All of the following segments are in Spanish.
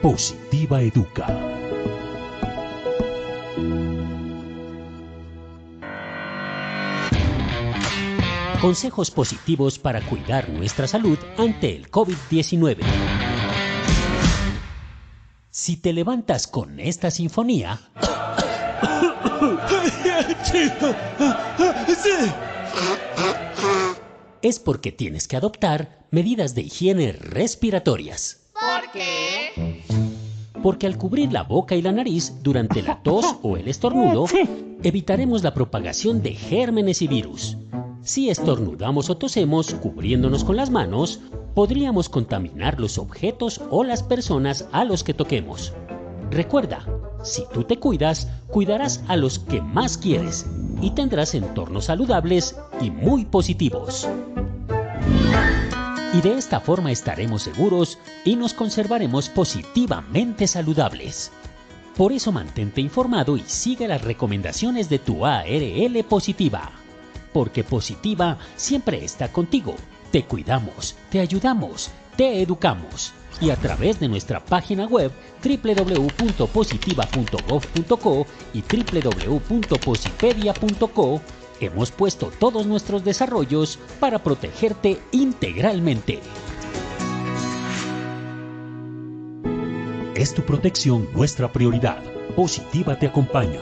Positiva Educa. Consejos positivos para cuidar nuestra salud ante el COVID-19. Si te levantas con esta sinfonía, es porque tienes que adoptar medidas de higiene respiratorias. ¿Por qué? Porque al cubrir la boca y la nariz durante la tos o el estornudo, evitaremos la propagación de gérmenes y virus. Si estornudamos o tosemos cubriéndonos con las manos, podríamos contaminar los objetos o las personas a los que toquemos. Recuerda, si tú te cuidas, cuidarás a los que más quieres y tendrás entornos saludables y muy positivos. Y de esta forma estaremos seguros y nos conservaremos positivamente saludables. Por eso mantente informado y sigue las recomendaciones de tu ARL Positiva. Porque Positiva siempre está contigo. Te cuidamos, te ayudamos, te educamos. Y a través de nuestra página web www.positiva.gov.co y www.posipedia.co hemos puesto todos nuestros desarrollos para protegerte integralmente. Es tu protección nuestra prioridad. Positiva te acompaña.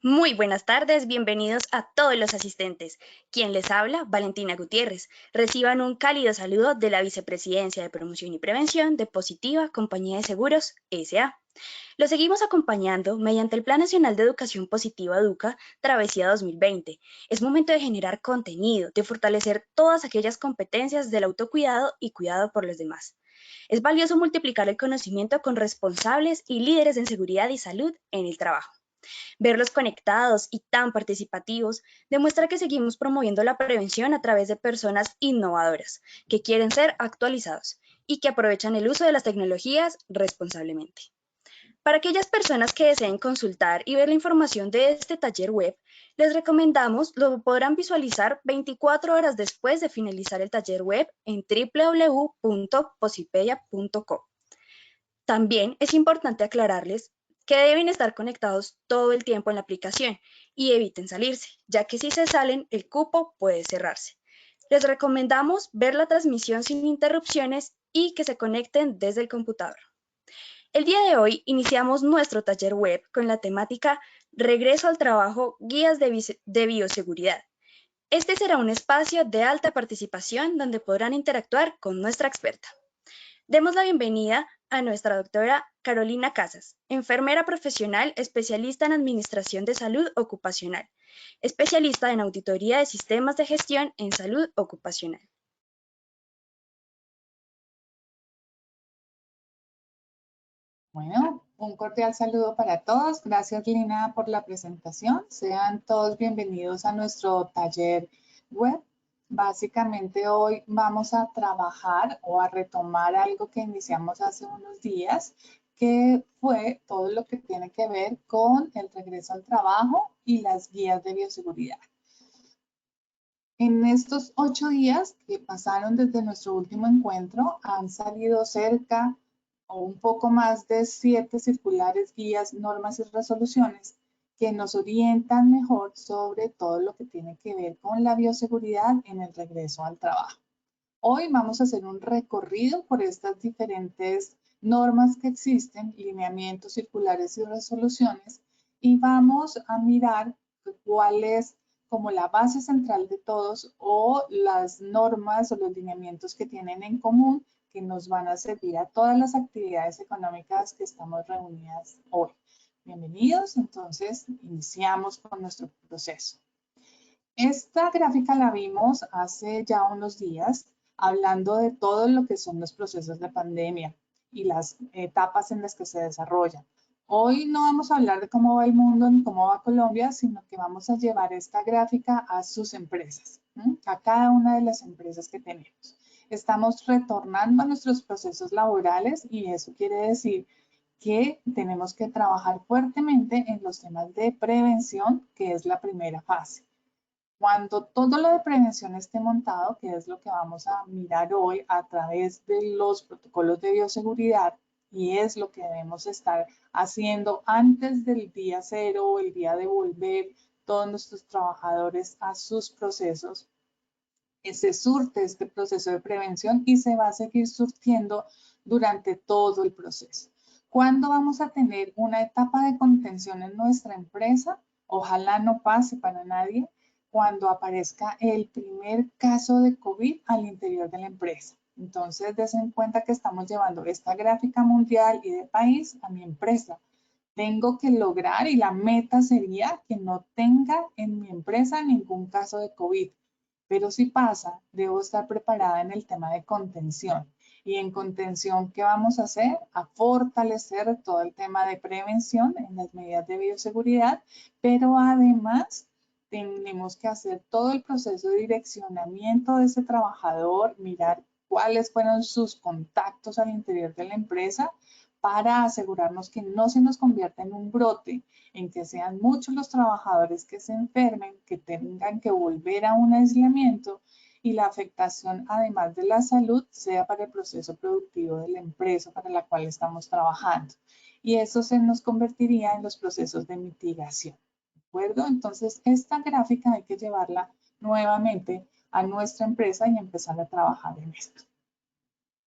Muy buenas tardes, bienvenidos a todos los asistentes. Quien les habla, Valentina Gutiérrez. Reciban un cálido saludo de la Vicepresidencia de Promoción y Prevención de Positiva Compañía de Seguros, S.A. Los seguimos acompañando mediante el Plan Nacional de Educación Positiva Educa Travesía 2020. Es momento de generar contenido, de fortalecer todas aquellas competencias del autocuidado y cuidado por los demás. Es valioso multiplicar el conocimiento con responsables y líderes en seguridad y salud en el trabajo. Verlos conectados y tan participativos demuestra que seguimos promoviendo la prevención a través de personas innovadoras, que quieren ser actualizados y que aprovechan el uso de las tecnologías responsablemente. Para aquellas personas que deseen consultar y ver la información de este taller web, les recomendamos lo podrán visualizar 24 horas después de finalizar el taller web en www.posipedia.co. También es importante aclararles que deben estar conectados todo el tiempo en la aplicación y eviten salirse, ya que si se salen, el cupo puede cerrarse. Les recomendamos ver la transmisión sin interrupciones y que se conecten desde el computador. El día de hoy iniciamos nuestro taller web con la temática Regreso al trabajo, guías de bioseguridad. Este será un espacio de alta participación donde podrán interactuar con nuestra experta. Demos la bienvenida a nuestra doctora Carolina Casas, enfermera profesional especialista en Administración de Salud Ocupacional, especialista en Auditoría de Sistemas de Gestión en Salud Ocupacional. Bueno, un cordial saludo para todos. Gracias, Lina, por la presentación. Sean todos bienvenidos a nuestro taller web. Básicamente hoy vamos a trabajar o a retomar algo que iniciamos hace unos días, que fue todo lo que tiene que ver con el regreso al trabajo y las guías de bioseguridad. En estos 8 días que pasaron desde nuestro último encuentro, han salido cerca o un poco más de 7 circulares, guías, normas y resoluciones que nos orientan mejor sobre todo lo que tiene que ver con la bioseguridad en el regreso al trabajo. Hoy vamos a hacer un recorrido por estas diferentes normas que existen, lineamientos, circulares y resoluciones, y vamos a mirar cuál es como la base central de todos o las normas o los lineamientos que tienen en común que nos van a servir a todas las actividades económicas que estamos reunidas hoy. Bienvenidos, entonces iniciamos con nuestro proceso. Esta gráfica la vimos hace ya unos días hablando de todo lo que son los procesos de pandemia y las etapas en las que se desarrollan. Hoy no vamos a hablar de cómo va el mundo ni cómo va Colombia, sino que vamos a llevar esta gráfica a sus empresas, a cada una de las empresas que tenemos. Estamos retornando a nuestros procesos laborales y eso quiere decir que tenemos que trabajar fuertemente en los temas de prevención, que es la primera fase. Cuando todo lo de prevención esté montado, que es lo que vamos a mirar hoy a través de los protocolos de bioseguridad, y es lo que debemos estar haciendo antes del día cero o el día de volver todos nuestros trabajadores a sus procesos, se surte este proceso de prevención y se va a seguir surtiendo durante todo el proceso. ¿Cuándo vamos a tener una etapa de contención en nuestra empresa? Ojalá no pase para nadie cuando aparezca el primer caso de COVID al interior de la empresa. Entonces, des en cuenta que estamos llevando esta gráfica mundial y de país a mi empresa. Tengo que lograr, y la meta sería que no tenga en mi empresa ningún caso de COVID. Pero si pasa, debo estar preparada en el tema de contención. Y en contención, ¿qué vamos a hacer? A fortalecer todo el tema de prevención en las medidas de bioseguridad, pero además tenemos que hacer todo el proceso de direccionamiento de ese trabajador, mirar cuáles fueron sus contactos al interior de la empresa para asegurarnos que no se nos convierta en un brote, en que sean muchos los trabajadores que se enfermen, que tengan que volver a un aislamiento y la afectación, además de la salud, sea para el proceso productivo de la empresa para la cual estamos trabajando. Y eso se nos convertiría en los procesos de mitigación. ¿De acuerdo? Entonces, esta gráfica hay que llevarla nuevamente a nuestra empresa y empezar a trabajar en esto.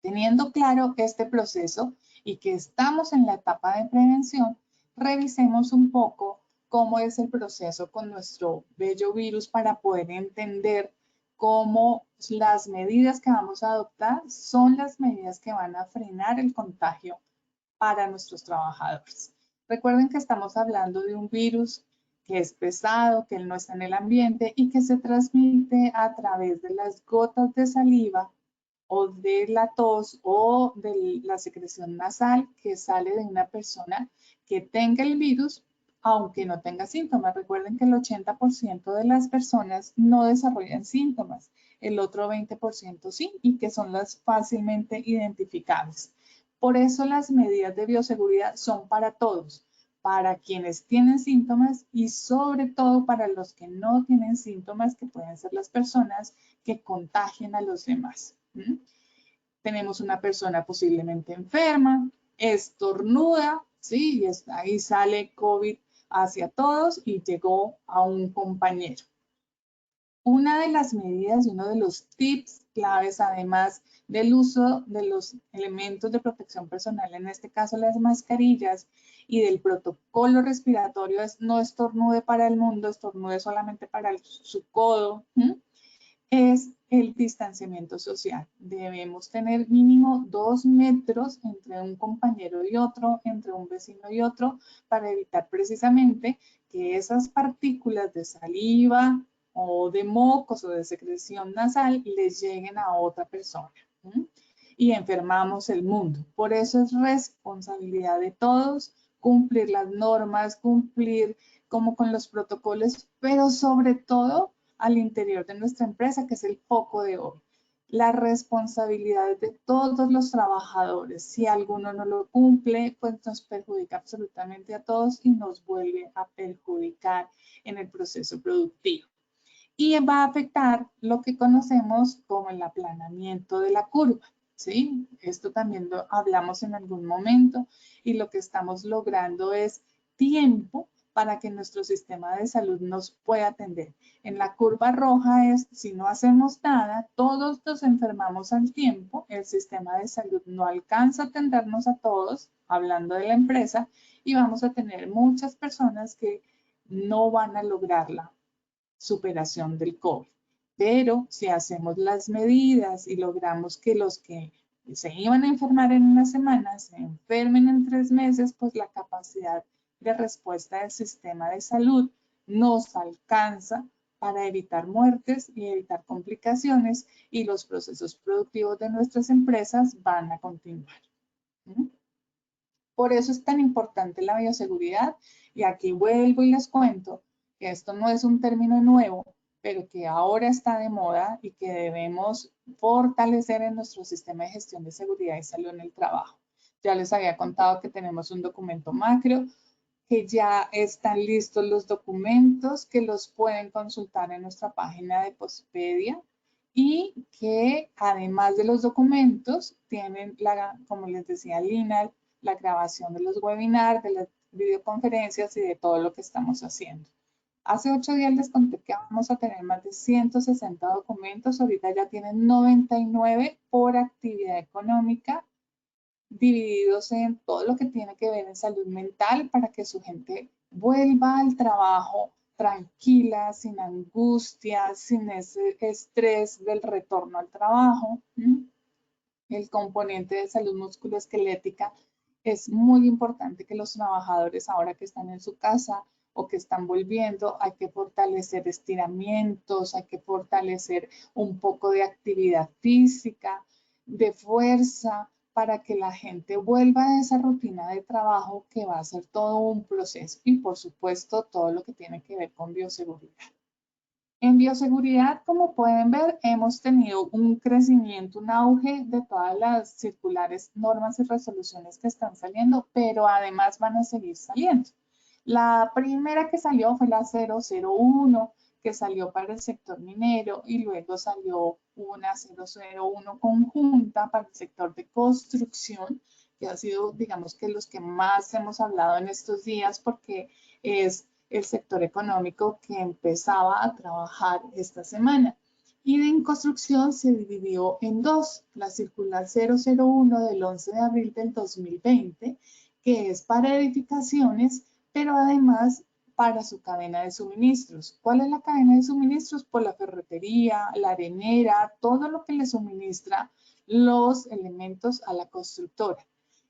Teniendo claro este proceso y que estamos en la etapa de prevención, revisemos un poco cómo es el proceso con nuestro bello virus para poder entender cómo las medidas que vamos a adoptar son las medidas que van a frenar el contagio para nuestros trabajadores. Recuerden que estamos hablando de un virus que es pesado, que él no está en el ambiente y que se transmite a través de las gotas de saliva o de la tos o de la secreción nasal que sale de una persona que tenga el virus, aunque no tenga síntomas. Recuerden que el 80% de las personas no desarrollan síntomas, el otro 20% sí, y que son las fácilmente identificables. Por eso las medidas de bioseguridad son para todos, para quienes tienen síntomas y sobre todo para los que no tienen síntomas, que pueden ser las personas que contagien a los demás. Tenemos una persona posiblemente enferma, estornuda, ¿sí? Y ahí sale COVID hacia todos y llegó a un compañero. Una de las medidas y uno de los tips claves, además del uso de los elementos de protección personal, en este caso las mascarillas, y del protocolo respiratorio, es no estornude para el mundo, estornude solamente para su codo, es el distanciamiento social. Debemos tener mínimo 2 metros entre un compañero y otro, entre un vecino y otro, para evitar precisamente que esas partículas de saliva o de mocos o de secreción nasal les lleguen a otra persona. Y enfermamos el mundo. Por eso es responsabilidad de todos cumplir las normas, cumplir como con los protocolos, pero sobre todo al interior de nuestra empresa, que es el foco de hoy. La responsabilidad de todos los trabajadores. Si alguno no lo cumple, pues nos perjudica absolutamente a todos y nos vuelve a perjudicar en el proceso productivo. Y va a afectar lo que conocemos como el aplanamiento de la curva, ¿sí? Esto también lo hablamos en algún momento y lo que estamos logrando es tiempo para que nuestro sistema de salud nos pueda atender. En la curva roja es, si no hacemos nada, todos nos enfermamos al tiempo, el sistema de salud no alcanza a atendernos a todos, hablando de la empresa, y vamos a tener muchas personas que no van a lograr la superación del COVID. Pero si hacemos las medidas y logramos que los que se iban a enfermar en una semana se enfermen en 3 meses, pues la capacidad de respuesta del sistema de salud nos alcanza para evitar muertes y evitar complicaciones y los procesos productivos de nuestras empresas van a continuar. Por eso es tan importante la bioseguridad y aquí vuelvo y les cuento que esto no es un término nuevo, pero que ahora está de moda y que debemos fortalecer en nuestro sistema de gestión de seguridad y salud en el trabajo. Ya les había contado que tenemos un documento macro que ya están listos los documentos, que los pueden consultar en nuestra página de Postpedia y que además de los documentos tienen, como les decía Lina, la grabación de los webinars, de las videoconferencias y de todo lo que estamos haciendo. Hace 8 días les conté que vamos a tener más de 160 documentos, ahorita ya tienen 99 por actividad económica, divididos en todo lo que tiene que ver en salud mental para que su gente vuelva al trabajo tranquila, sin angustia, sin ese estrés del retorno al trabajo. El componente de salud musculoesquelética es muy importante que los trabajadores ahora que están en su casa o que están volviendo, hay que fortalecer estiramientos, hay que fortalecer un poco de actividad física, de fuerza, para que la gente vuelva a esa rutina de trabajo que va a ser todo un proceso y por supuesto todo lo que tiene que ver con bioseguridad. En bioseguridad, como pueden ver, hemos tenido un crecimiento, un auge de todas las circulares, normas y resoluciones que están saliendo, pero además van a seguir saliendo. La primera que salió fue la 001, que salió para el sector minero, y luego salió una 001 conjunta para el sector de construcción, que ha sido, digamos, que los que más hemos hablado en estos días porque es el sector económico que empezaba a trabajar esta semana. Y en construcción se dividió en dos, la circular 001 del 11 de abril del 2020, que es para edificaciones, pero además para su cadena de suministros. ¿Cuál es la cadena de suministros? Pues la ferretería, la arenera, todo lo que le suministra los elementos a la constructora.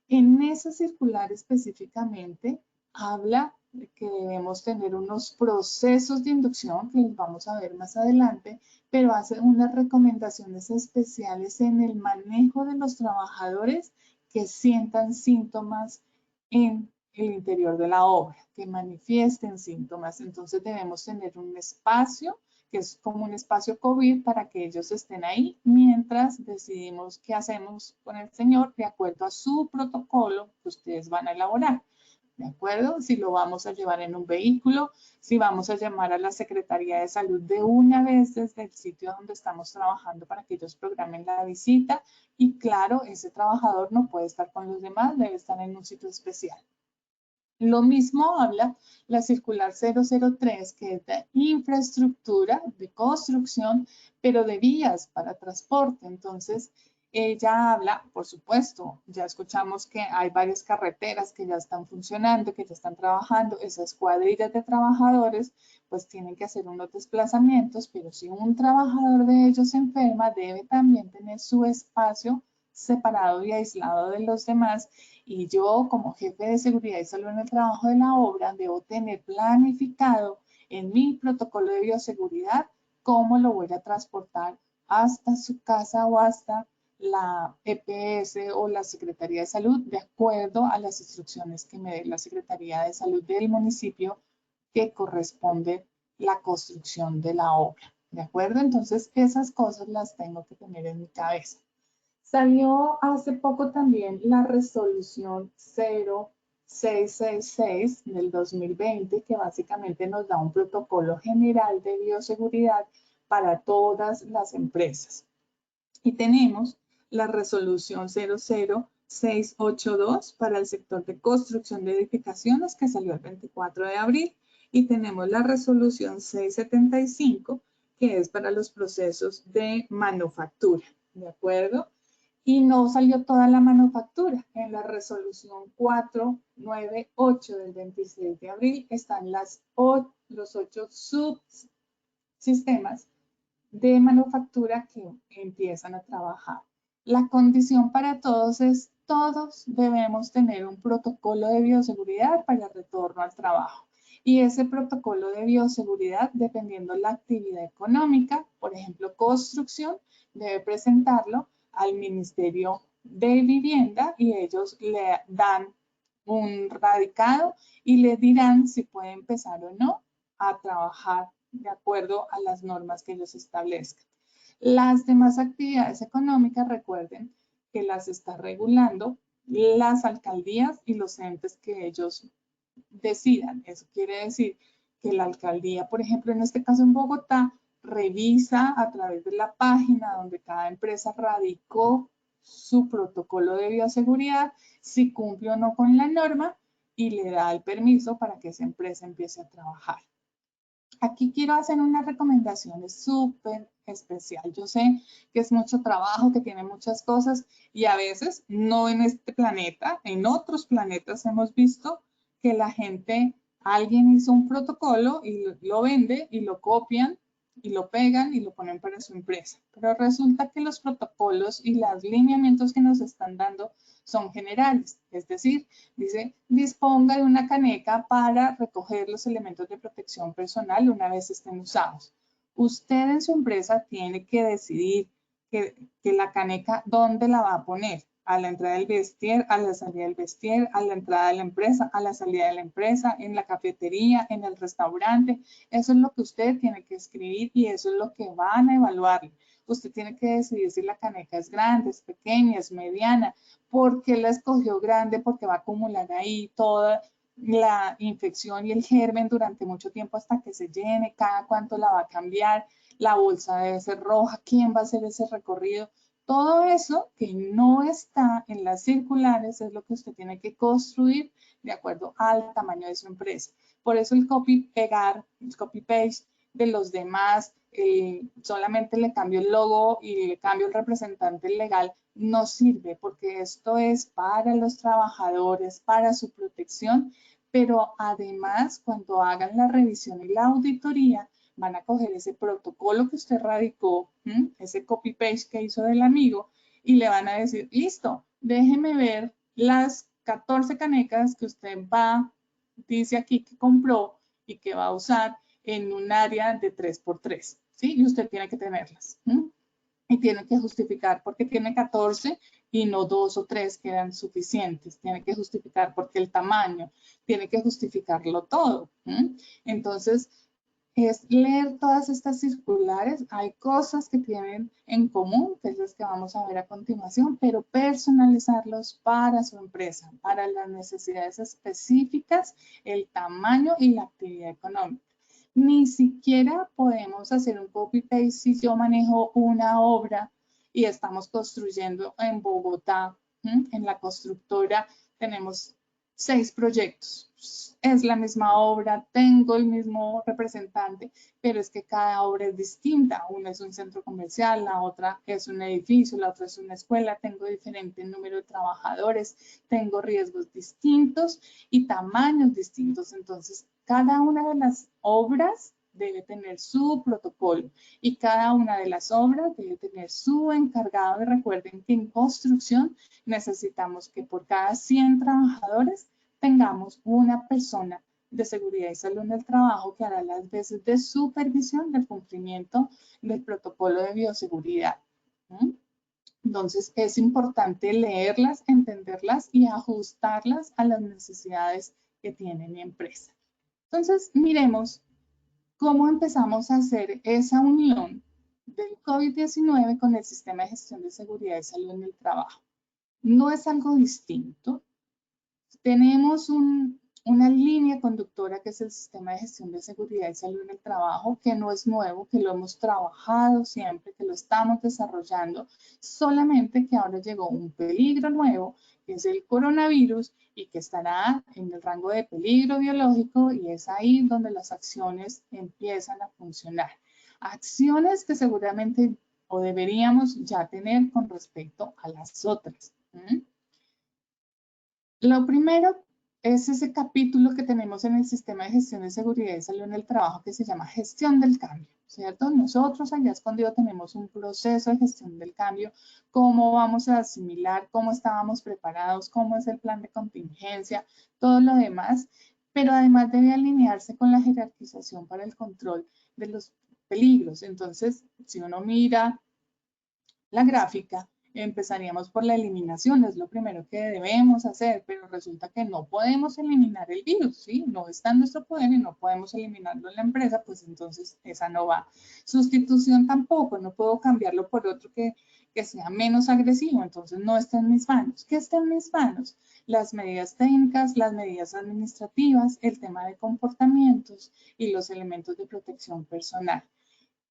En esa circular específicamente habla de que debemos tener unos procesos de inducción que los vamos a ver más adelante, pero hace unas recomendaciones especiales en el manejo de los trabajadores que sientan síntomas en el interior de la obra, que manifiesten síntomas. Entonces debemos tener un espacio que es como un espacio COVID para que ellos estén ahí mientras decidimos qué hacemos con el señor de acuerdo a su protocolo que ustedes van a elaborar. ¿De acuerdo? Si lo vamos a llevar en un vehículo, si vamos a llamar a la Secretaría de Salud de una vez desde el sitio donde estamos trabajando para que ellos programen la visita. Y claro, ese trabajador no puede estar con los demás, debe estar en un sitio especial. Lo mismo habla la circular 003, que es de infraestructura, de construcción, pero de vías para transporte. Entonces, ella habla, por supuesto, ya escuchamos que hay varias carreteras que ya están funcionando, que ya están trabajando. Esas cuadrillas de trabajadores, pues tienen que hacer unos desplazamientos, pero si un trabajador de ellos se enferma, debe también tener su espacio separado y aislado de los demás. Y yo, como jefe de seguridad y salud en el trabajo de la obra, debo tener planificado en mi protocolo de bioseguridad cómo lo voy a transportar hasta su casa o hasta la EPS o la Secretaría de Salud, de acuerdo a las instrucciones que me dé la Secretaría de Salud del municipio que corresponde la construcción de la obra. ¿De acuerdo? Entonces, esas cosas las tengo que tener en mi cabeza. Salió hace poco también la resolución 0666 del 2020, que básicamente nos da un protocolo general de bioseguridad para todas las empresas. Y tenemos la resolución 00682 para el sector de construcción de edificaciones, que salió el 24 de abril. Y tenemos la resolución 675, que es para los procesos de manufactura. ¿De acuerdo? Y no salió toda la manufactura. En la resolución 498 del 26 de abril están los 8 subsistemas de manufactura que empiezan a trabajar. La condición para todos es todos debemos tener un protocolo de bioseguridad para el retorno al trabajo. Y ese protocolo de bioseguridad, dependiendo la actividad económica, por ejemplo, construcción, debe presentarlo al Ministerio de Vivienda y ellos le dan un radicado y le dirán si puede empezar o no a trabajar de acuerdo a las normas que ellos establezcan. Las demás actividades económicas, recuerden que las está regulando las alcaldías y los entes que ellos decidan. Eso quiere decir que la alcaldía, por ejemplo, en este caso en Bogotá, revisa a través de la página donde cada empresa radicó su protocolo de bioseguridad, si cumple o no con la norma, y le da el permiso para que esa empresa empiece a trabajar. Aquí quiero hacer una recomendación súper especial. Yo sé que es mucho trabajo, que tiene muchas cosas y a veces no en este planeta, en otros planetas hemos visto que la gente, alguien hizo un protocolo y lo vende y lo copian y lo pegan y lo ponen para su empresa. Pero resulta que los protocolos y los lineamientos que nos están dando son generales, es decir, dice, disponga de una caneca para recoger los elementos de protección personal una vez estén usados. Usted en su empresa tiene que decidir que la caneca, ¿dónde la va a poner? A la entrada del vestier, a la salida del vestier, a la entrada de la empresa, a la salida de la empresa, en la cafetería, en el restaurante. Eso es lo que usted tiene que escribir y eso es lo que van a evaluar. Usted tiene que decidir si la caneca es grande, es pequeña, es mediana. ¿Por qué la escogió grande? Porque va a acumular ahí toda la infección y el germen durante mucho tiempo hasta que se llene, cada cuánto la va a cambiar, la bolsa debe ser roja, quién va a hacer ese recorrido. Todo eso que no está en las circulares es lo que usted tiene que construir de acuerdo al tamaño de su empresa. Por eso el copy-pegar, el copy-paste de los demás, solamente le cambio el logo y le cambio el representante legal, no sirve porque esto es para los trabajadores, para su protección, pero además cuando hagan la revisión y la auditoría, van a coger ese protocolo que usted radicó, ese copy-paste que hizo del amigo, y le van a decir, listo, déjeme ver las 14 canecas que usted dice aquí que compró y que va a usar en un área de 3x3, ¿sí? Y usted tiene que tenerlas. Y tiene que justificar porque tiene 14 y no 2 o 3 que eran suficientes. Tiene que justificar porque el tamaño, tiene que justificarlo todo. Entonces, es leer todas estas circulares. Hay cosas que tienen en común, que es las que vamos a ver a continuación, pero personalizarlos para su empresa, para las necesidades específicas, el tamaño y la actividad económica. Ni siquiera podemos hacer un copy-paste si yo manejo una obra y estamos construyendo en Bogotá, en la constructora tenemos 6 proyectos. Es la misma obra, tengo el mismo representante, pero es que cada obra es distinta. Una es un centro comercial, la otra es un edificio, la otra es una escuela, tengo diferente número de trabajadores, tengo riesgos distintos y tamaños distintos. Entonces, cada una de las obras debe tener su protocolo y cada una de las obras debe tener su encargado. Y recuerden que en construcción necesitamos que por cada 100 trabajadores tengamos una persona de seguridad y salud en el trabajo que hará las veces de supervisión del cumplimiento del protocolo de bioseguridad. Entonces es importante leerlas, entenderlas y ajustarlas a las necesidades que tiene mi empresa. Entonces miremos cómo empezamos a hacer esa unión del COVID-19 con el sistema de gestión de seguridad y salud en el trabajo. No es algo distinto. Tenemos una línea conductora que es el sistema de gestión de seguridad y salud en el trabajo, que no es nuevo, que lo hemos trabajado siempre, que lo estamos desarrollando, solamente que ahora llegó un peligro nuevo, que es el coronavirus, y que estará en el rango de peligro biológico, y es ahí donde las acciones empiezan a funcionar. Acciones que seguramente o deberíamos ya tener con respecto a las otras. Lo primero es ese capítulo que tenemos en el sistema de gestión de seguridad y salud en el trabajo que se llama gestión del cambio, ¿cierto? Nosotros allá escondido tenemos un proceso de gestión del cambio, cómo vamos a asimilar, cómo estábamos preparados, cómo es el plan de contingencia, todo lo demás, pero además debe alinearse con la jerarquización para el control de los peligros. Entonces, si uno mira la gráfica, empezaríamos por la eliminación, es lo primero que debemos hacer, pero resulta que no podemos eliminar el virus, ¿sí? No está en nuestro poder y no podemos eliminarlo en la empresa, pues entonces esa no va. Sustitución tampoco, no puedo cambiarlo por otro que sea menos agresivo, entonces no está en mis manos. ¿Qué está en mis manos? Las medidas técnicas, las medidas administrativas, el tema de comportamientos y los elementos de protección personal.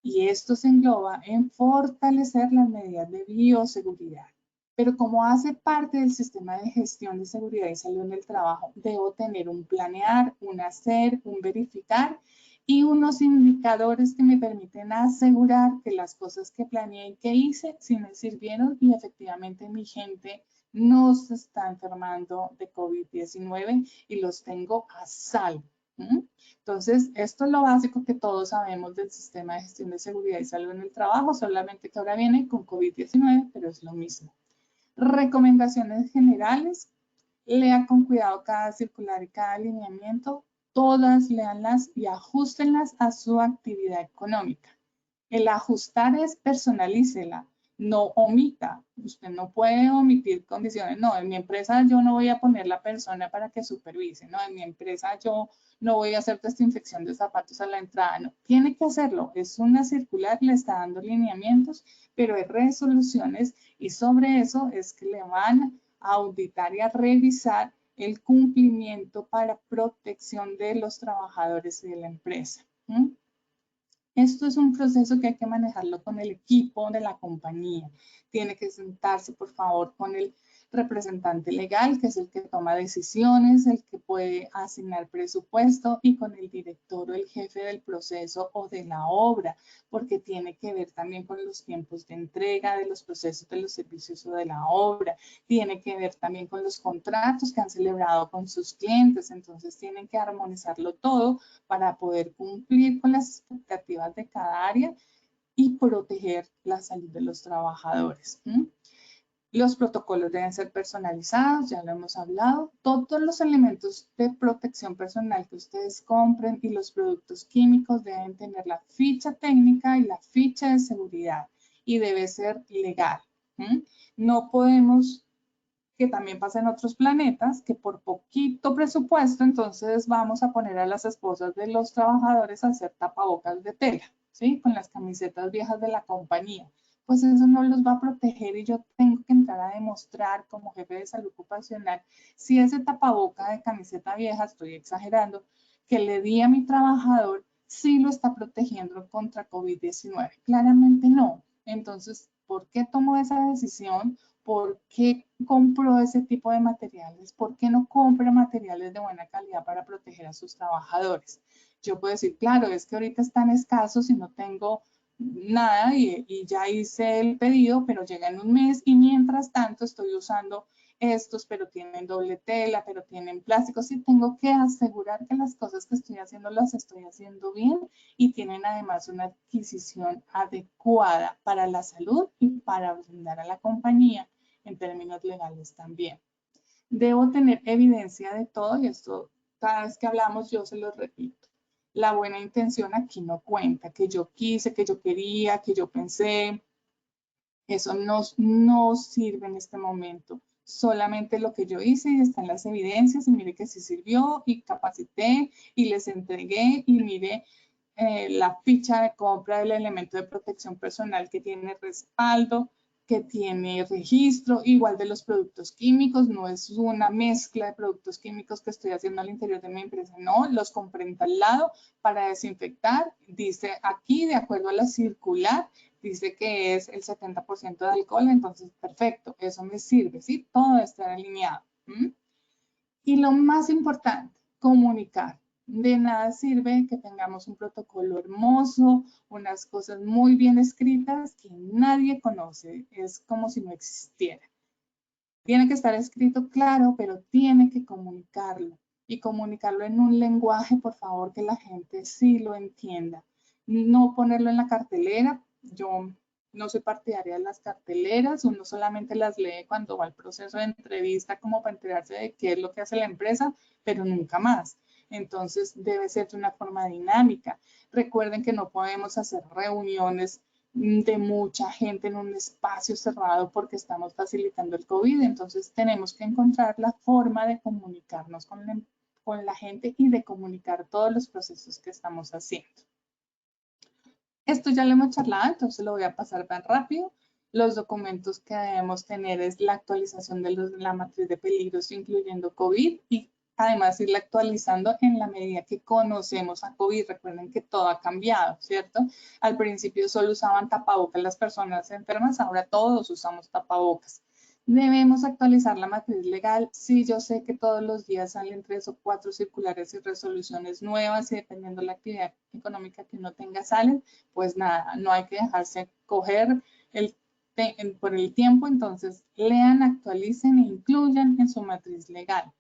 Y esto se engloba en fortalecer las medidas de bioseguridad. Pero como hace parte del sistema de gestión de seguridad y salud en el trabajo, debo tener un planear, un hacer, un verificar y unos indicadores que me permiten asegurar que las cosas que planeé y que hice sí me sirvieron y efectivamente mi gente no se está enfermando de COVID-19 y los tengo a salvo. Entonces, esto es lo básico que todos sabemos del sistema de gestión de seguridad y salud en el trabajo, solamente que ahora viene con COVID-19, pero es lo mismo. Recomendaciones generales. Lea con cuidado cada circular y cada alineamiento. Todas léanlas y ajustenlas a su actividad económica. El ajustar es personalícela, no omita. Usted no puede omitir condiciones. No, en mi empresa yo no voy a poner la persona para que supervise. No, en mi empresa yo no voy a hacer desinfección de zapatos a la entrada. No, tiene que hacerlo. Es una circular, le está dando lineamientos, pero hay resoluciones y sobre eso es que le van a auditar y a revisar el cumplimiento para protección de los trabajadores y de la empresa. Esto es un proceso que hay que manejarlo con el equipo de la compañía. Tiene que sentarse, por favor, con el representante legal, que es el que toma decisiones, el que puede asignar presupuesto, y con el director o el jefe del proceso o de la obra, porque tiene que ver también con los tiempos de entrega de los procesos de los servicios o de la obra. Tiene que ver también con los contratos que han celebrado con sus clientes. Entonces, tienen que armonizarlo todo para poder cumplir con las expectativas de cada área y proteger la salud de los trabajadores. Los protocolos deben ser personalizados, ya lo hemos hablado. Todos los elementos de protección personal que ustedes compren y los productos químicos deben tener la ficha técnica y la ficha de seguridad y debe ser legal. No podemos, que también pasa en otros planetas, que por poquito presupuesto, entonces vamos a poner a las esposas de los trabajadores a hacer tapabocas de tela, ¿sí? Con las camisetas viejas de la compañía. Pues eso no los va a proteger y yo tengo que entrar a demostrar como jefe de salud ocupacional si ese tapaboca de camiseta vieja, estoy exagerando, que le di a mi trabajador, sí lo está protegiendo contra COVID-19. Claramente no. Entonces, ¿por qué tomó esa decisión? ¿Por qué compró ese tipo de materiales? ¿Por qué no compra materiales de buena calidad para proteger a sus trabajadores? Yo puedo decir, claro, es que ahorita están escasos y no tengo nada y ya hice el pedido, pero llega en un mes y mientras tanto estoy usando estos, pero tienen doble tela, pero tienen plásticos y tengo que asegurar que las cosas que estoy haciendo las estoy haciendo bien y tienen además una adquisición adecuada para la salud y para brindar a la compañía en términos legales también. Debo tener evidencia de todo y esto cada vez que hablamos yo se lo repito. La buena intención aquí no cuenta, que yo quise, que yo quería, que yo pensé. Eso no sirve en este momento. Solamente lo que yo hice y están las evidencias y mire que sí sirvió y capacité y les entregué y mire la ficha de compra del elemento de protección personal que tiene respaldo, que tiene registro, igual de los productos químicos, no es una mezcla de productos químicos que estoy haciendo al interior de mi empresa, no, los compré en tal lado para desinfectar, dice aquí de acuerdo a la circular, dice que es el 70% de alcohol, entonces perfecto, eso me sirve, ¿sí? Todo está alineado. Y lo más importante, comunicar. De nada sirve que tengamos un protocolo hermoso, unas cosas muy bien escritas que nadie conoce. Es como si no existiera. Tiene que estar escrito claro, pero tiene que comunicarlo. Y comunicarlo en un lenguaje, por favor, que la gente sí lo entienda. No ponerlo en la cartelera. Yo no soy partidaria de las carteleras, uno solamente las lee cuando va al proceso de entrevista como para enterarse de qué es lo que hace la empresa, pero nunca más. Entonces debe ser de una forma dinámica. Recuerden que no podemos hacer reuniones de mucha gente en un espacio cerrado porque estamos facilitando el COVID. Entonces tenemos que encontrar la forma de comunicarnos con la gente y de comunicar todos los procesos que estamos haciendo. Esto ya lo hemos charlado, entonces lo voy a pasar tan rápido. Los documentos que debemos tener es la actualización de la matriz de peligros, incluyendo COVID, y además irla actualizando en la medida que conocemos a COVID. Recuerden que todo ha cambiado, ¿cierto? Al principio solo usaban tapabocas las personas enfermas, ahora todos usamos tapabocas. Debemos actualizar la matriz legal. Sí, yo sé que todos los días salen 3 o 4 circulares y resoluciones nuevas y dependiendo de la actividad económica que uno tenga salen, pues nada, no hay que dejarse coger por el tiempo. Entonces lean, actualicen e incluyan en su matriz legal.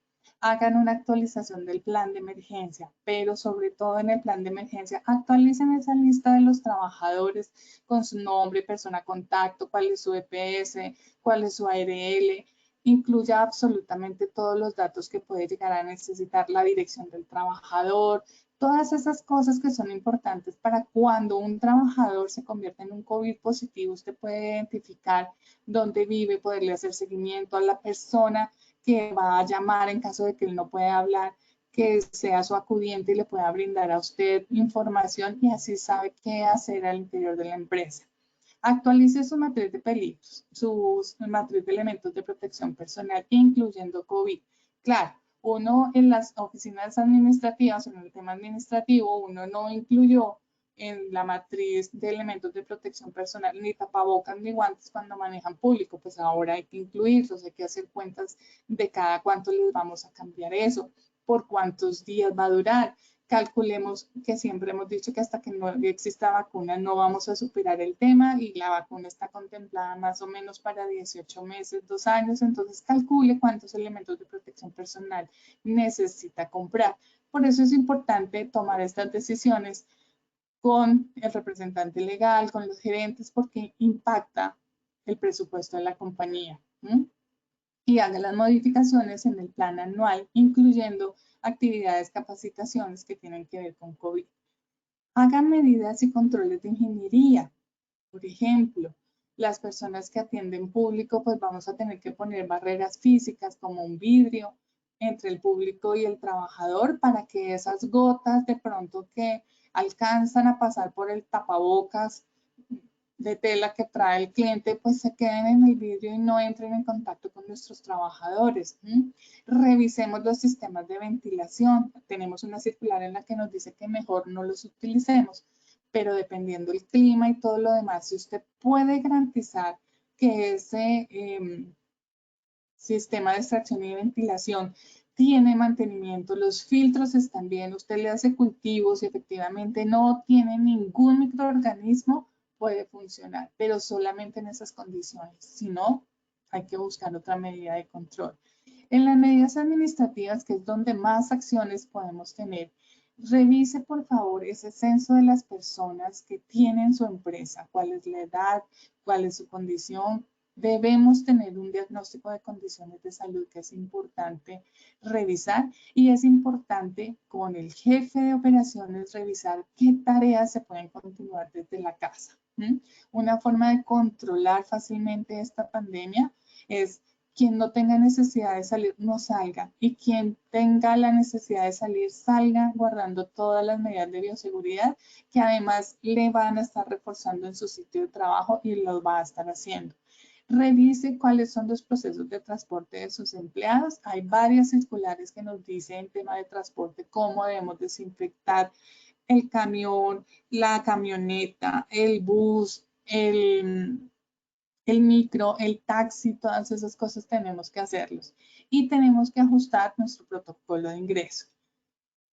Hagan una actualización del plan de emergencia, pero sobre todo en el plan de emergencia, actualicen esa lista de los trabajadores con su nombre, persona contacto, cuál es su EPS, cuál es su ARL, incluya absolutamente todos los datos que puede llegar a necesitar, la dirección del trabajador, todas esas cosas que son importantes para cuando un trabajador se convierte en un COVID positivo, usted puede identificar dónde vive, poderle hacer seguimiento a la persona que va a llamar en caso de que él no pueda hablar, que sea su acudiente y le pueda brindar a usted información y así sabe qué hacer al interior de la empresa. Actualice su matriz de peligros, su matriz de elementos de protección personal, incluyendo COVID. Claro, uno en las oficinas administrativas, en el tema administrativo, uno no incluyó en la matriz de elementos de protección personal ni tapabocas ni guantes cuando manejan público, pues ahora hay que incluirlos, hay que hacer cuentas de cada cuánto les vamos a cambiar eso, por cuántos días va a durar. Calculemos que siempre hemos dicho que hasta que no exista vacuna no vamos a superar el tema y la vacuna está contemplada más o menos para 18 meses, 2 años, entonces calcule cuántos elementos de protección personal necesita comprar. Por eso es importante tomar estas decisiones con el representante legal, con los gerentes, porque impacta el presupuesto de la compañía. Y haga las modificaciones en el plan anual, incluyendo actividades, capacitaciones que tienen que ver con COVID. Hagan medidas y controles de ingeniería. Por ejemplo, las personas que atienden público, pues vamos a tener que poner barreras físicas como un vidrio entre el público y el trabajador para que esas gotas de pronto que alcanzan a pasar por el tapabocas de tela que trae el cliente, pues se queden en el vidrio y no entren en contacto con nuestros trabajadores. Revisemos los sistemas de ventilación. Tenemos una circular en la que nos dice que mejor no los utilicemos, pero dependiendo del clima y todo lo demás, si usted puede garantizar que ese sistema de extracción y ventilación tiene mantenimiento, los filtros están bien, usted le hace cultivos y efectivamente no tiene ningún microorganismo, puede funcionar, pero solamente en esas condiciones. Si no, hay que buscar otra medida de control. En las medidas administrativas, que es donde más acciones podemos tener, revise por favor ese censo de las personas que tienen su empresa, cuál es la edad, cuál es su condición. Debemos tener un diagnóstico de condiciones de salud que es importante revisar y es importante con el jefe de operaciones revisar qué tareas se pueden continuar desde la casa. Una forma de controlar fácilmente esta pandemia es quien no tenga necesidad de salir, no salga. Y quien tenga la necesidad de salir, salga guardando todas las medidas de bioseguridad que además le van a estar reforzando en su sitio de trabajo y los va a estar haciendo. Revise cuáles son los procesos de transporte de sus empleados. Hay varias circulares que nos dicen en tema de transporte cómo debemos desinfectar el camión, la camioneta, el bus, el micro, el taxi, todas esas cosas tenemos que hacerlos. Y tenemos que ajustar nuestro protocolo de ingreso.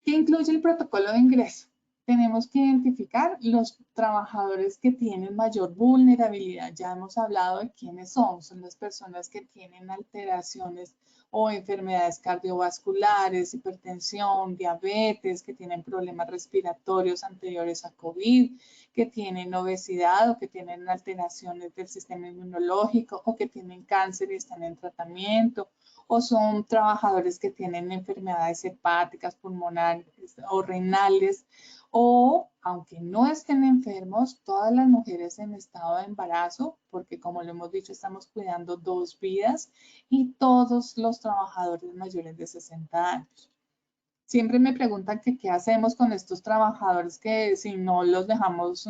¿Qué incluye el protocolo de ingreso? Tenemos que identificar los trabajadores que tienen mayor vulnerabilidad. Ya hemos hablado de quiénes son. Son las personas que tienen alteraciones o enfermedades cardiovasculares, hipertensión, diabetes, que tienen problemas respiratorios anteriores a COVID, que tienen obesidad o que tienen alteraciones del sistema inmunológico o que tienen cáncer y están en tratamiento, o son trabajadores que tienen enfermedades hepáticas, pulmonares o renales, O, aunque no estén enfermos, todas las mujeres en estado de embarazo, porque como lo hemos dicho, estamos cuidando 2 vidas, y todos los trabajadores mayores de 60 años. Siempre me preguntan que qué hacemos con estos trabajadores que si no los dejamos,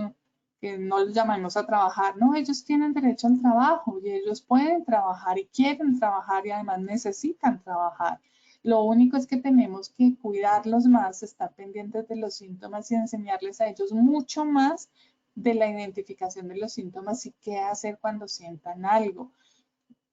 que no los llamamos a trabajar. No, ellos tienen derecho al trabajo y ellos pueden trabajar y quieren trabajar y además necesitan trabajar. Lo único es que tenemos que cuidarlos más, estar pendientes de los síntomas y enseñarles a ellos mucho más de la identificación de los síntomas y qué hacer cuando sientan algo.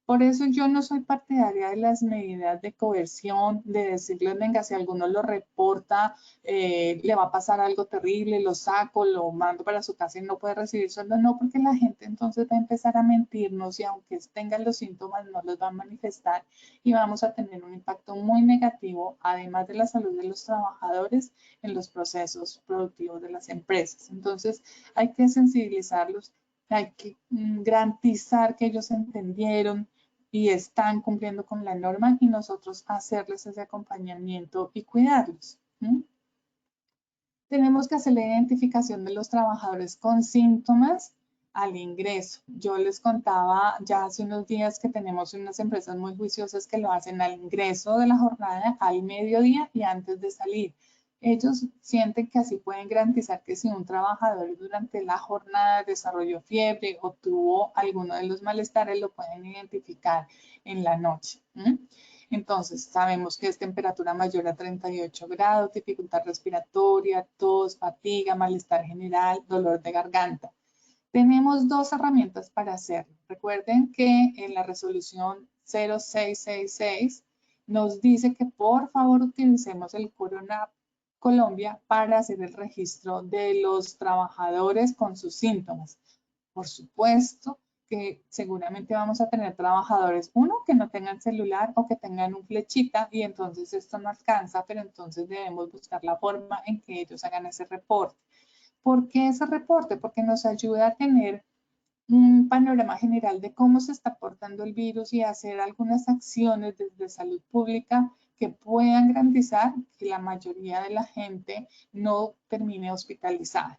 Por eso yo no soy partidaria de las medidas de coerción, de decirles, venga, si alguno lo reporta, le va a pasar algo terrible, lo saco, lo mando para su casa y no puede recibir sueldo. No, porque la gente entonces va a empezar a mentirnos y aunque tengan los síntomas no los va a manifestar y vamos a tener un impacto muy negativo, además de la salud de los trabajadores, en los procesos productivos de las empresas. Entonces hay que sensibilizarlos, hay que garantizar que ellos entendieron y están cumpliendo con la norma y nosotros hacerles ese acompañamiento y cuidarlos. Tenemos que hacer la identificación de los trabajadores con síntomas al ingreso. Yo les contaba ya hace unos días que tenemos unas empresas muy juiciosas que lo hacen al ingreso de la jornada, al mediodía y antes de salir. Ellos sienten que así pueden garantizar que si un trabajador durante la jornada desarrolló fiebre o tuvo alguno de los malestares, lo pueden identificar en la noche. Entonces, sabemos que es temperatura mayor a 38 grados, dificultad respiratoria, tos, fatiga, malestar general, dolor de garganta. Tenemos 2 herramientas para hacerlo. Recuerden que en la resolución 0666 nos dice que por favor utilicemos el Corona Colombia para hacer el registro de los trabajadores con sus síntomas. Por supuesto que seguramente vamos a tener trabajadores, uno, que no tengan celular o que tengan un flechita y entonces esto no alcanza, pero entonces debemos buscar la forma en que ellos hagan ese reporte. ¿Por qué ese reporte? Porque nos ayuda a tener un panorama general de cómo se está portando el virus y hacer algunas acciones desde salud pública que puedan garantizar que la mayoría de la gente no termine hospitalizada.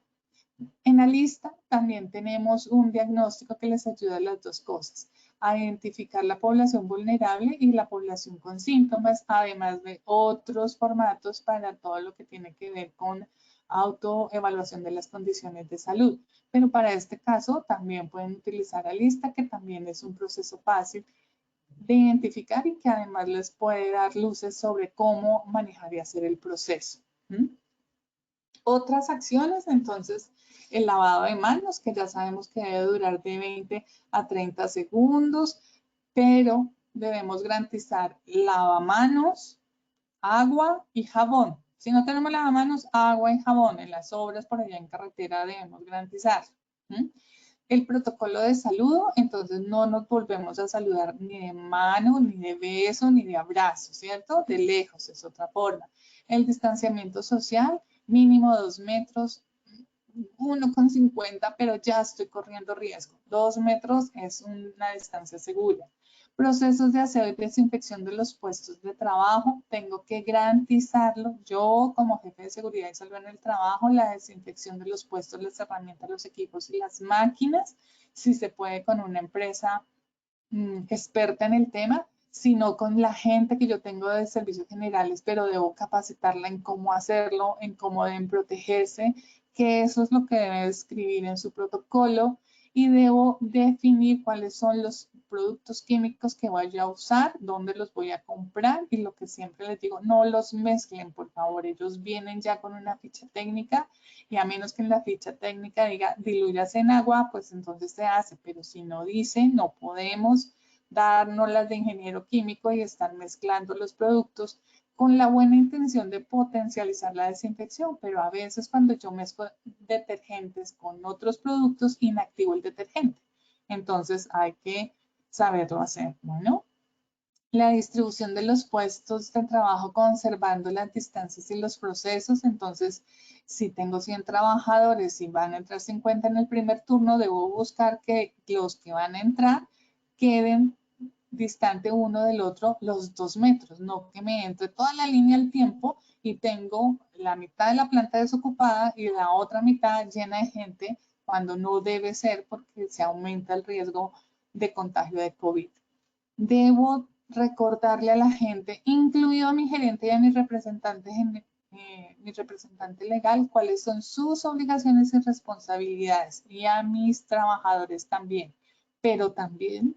En la lista también tenemos un diagnóstico que les ayuda a las 2 cosas, a identificar la población vulnerable y la población con síntomas, además de otros formatos para todo lo que tiene que ver con autoevaluación de las condiciones de salud. Pero para este caso también pueden utilizar la lista, que también es un proceso fácil de identificar y que además les puede dar luces sobre cómo manejar y hacer el proceso. Otras acciones, entonces, el lavado de manos, que ya sabemos que debe durar de 20 a 30 segundos, pero debemos garantizar lavamanos, agua y jabón. Si no tenemos lavamanos, agua y jabón. En las obras por allá en carretera debemos garantizar. El protocolo de saludo, entonces no nos volvemos a saludar ni de mano, ni de beso, ni de abrazo, ¿cierto? De lejos es otra forma. El distanciamiento social, mínimo 2 metros, 1,50, pero ya estoy corriendo riesgo. 2 metros es una distancia segura. Procesos de aseo y desinfección de los puestos de trabajo, tengo que garantizarlo. Yo, como jefe de seguridad y salud en el trabajo, la desinfección de los puestos, las herramientas, los equipos y las máquinas, si se puede con una empresa experta en el tema, sino con la gente que yo tengo de servicios generales, pero debo capacitarla en cómo hacerlo, en cómo deben protegerse, que eso es lo que debe escribir en su protocolo y debo definir cuáles son los productos químicos que vaya a usar, dónde los voy a comprar y lo que siempre les digo, no los mezclen, por favor. Ellos vienen ya con una ficha técnica y a menos que en la ficha técnica diga diluyas en agua, pues entonces se hace, pero si no dice, no podemos darnos las de ingeniero químico y estar mezclando los productos con la buena intención de potencializar la desinfección, pero a veces cuando yo mezclo detergentes con otros productos, inactivo el detergente. Entonces hay que saberlo hacer, ¿no? La distribución de los puestos de trabajo conservando las distancias y los procesos. Entonces, si tengo 100 trabajadores y van a entrar 50 en el primer turno, debo buscar que los que van a entrar queden distante uno del otro los 2 metros, no que me entre toda la línea al tiempo y tengo la mitad de la planta desocupada y la otra mitad llena de gente cuando no debe ser porque se aumenta el riesgo de contagio de COVID. Debo recordarle a la gente, incluido a mi gerente y a mi representante legal, cuáles son sus obligaciones y responsabilidades, y a mis trabajadores también, pero también